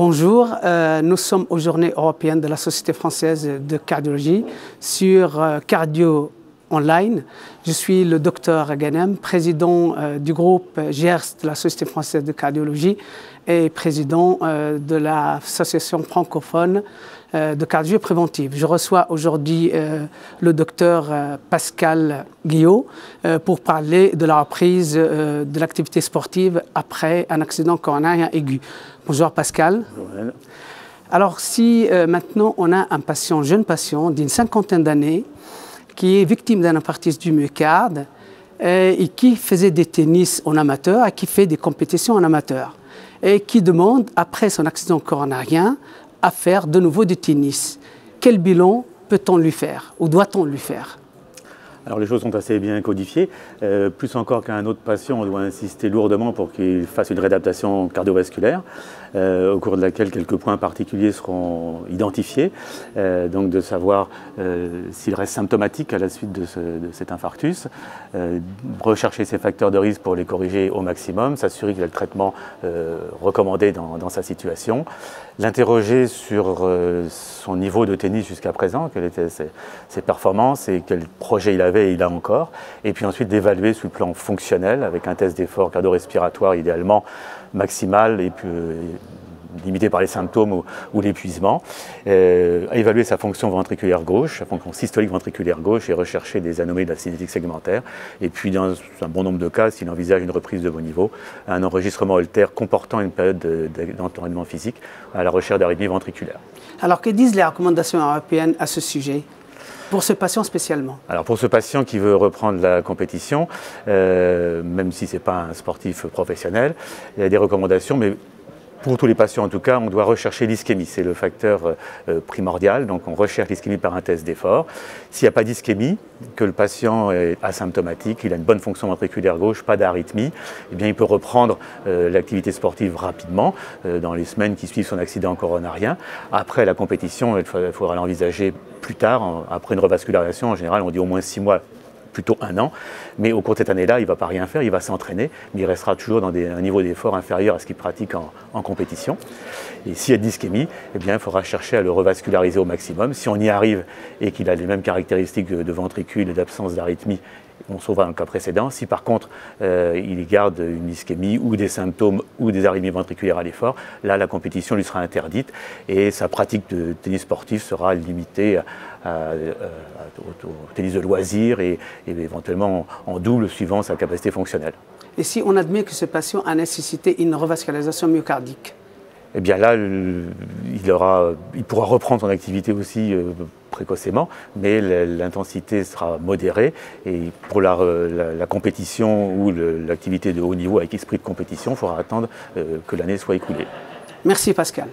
Bonjour, nous sommes aux Journées européennes de la Société française de cardiologie sur Cardio Online. Je suis le docteur Ghanem, président du groupe GERS de la Société française de cardiologie et président de l'association francophone de cardiologie préventive. Je reçois aujourd'hui le docteur Pascal Guillot pour parler de la reprise de l'activité sportive après un accident coronarien aigu. Bonjour Pascal. Bonjour. Alors si maintenant on a un jeune patient d'une 50aine d'années qui est victime d'un infarctus du myocarde et qui faisait des tennis en amateur et qui fait des compétitions en amateur et qui demande, après son accident coronarien, à faire de nouveau du tennis. Quel bilan peut-on lui faire ou doit-on lui faire? Alors les choses sont assez bien codifiées. Plus encore qu'un autre patient, on doit insister lourdement pour qu'il fasse une réadaptation cardiovasculaire, au cours de laquelle quelques points particuliers seront identifiés. Donc de savoir s'il reste symptomatique à la suite de cet infarctus, rechercher ses facteurs de risque pour les corriger au maximum, s'assurer qu'il a le traitement recommandé dans sa situation, l'interroger sur son niveau de tennis jusqu'à présent, quelles étaient ses performances et quel projet il avait et il a encore, et puis ensuite d'évaluer sur le plan fonctionnel avec un test d'effort cardio-respiratoire idéalement maximal et puis limité par les symptômes ou l'épuisement, évaluer sa fonction ventriculaire gauche, sa fonction systolique ventriculaire gauche et rechercher des anomalies de la cinétique segmentaire. Et puis dans un bon nombre de cas, s'il envisage une reprise de haut niveau, un enregistrement Holter comportant une période d'entraînement physique à la recherche d'arythmie ventriculaire. Alors que disent les recommandations européennes à ce sujet ? Pour ce patient spécialement? Alors pour ce patient qui veut reprendre la compétition, même si ce n'est pas un sportif professionnel, il y a des recommandations, mais pour tous les patients en tout cas, on doit rechercher l'ischémie. C'est le facteur primordial, donc on recherche l'ischémie par un test d'effort. S'il n'y a pas d'ischémie, que le patient est asymptomatique, il a une bonne fonction ventriculaire gauche, pas d'arythmie, eh bien il peut reprendre l'activité sportive rapidement, dans les semaines qui suivent son accident coronarien. Après la compétition, il faudra l'envisager plus tard, après une revascularisation. En général, on dit au moins 6 mois, plutôt 1 an, mais au cours de cette année-là, il ne va pas rien faire, il va s'entraîner, mais il restera toujours dans un niveau d'effort inférieur à ce qu'il pratique en compétition. Et s'il y a de l'ischémie, eh bien, il faudra chercher à le revasculariser au maximum. Si on y arrive et qu'il a les mêmes caractéristiques de ventricule et d'absence d'arythmie, on sauvera dans le cas précédent. Si par contre il garde une ischémie ou des symptômes ou des arythmies ventriculaires à l'effort, là la compétition lui sera interdite et sa pratique de tennis sportif sera limitée au tennis de loisir et éventuellement en double suivant sa capacité fonctionnelle. Et si on admet que ce patient a nécessité une revascularisation myocardique? Eh bien là, il pourra reprendre son activité aussi précocement, mais l'intensité sera modérée et pour la compétition ou l'activité de haut niveau avec esprit de compétition, il faudra attendre que l'année soit écoulée. Merci Pascal.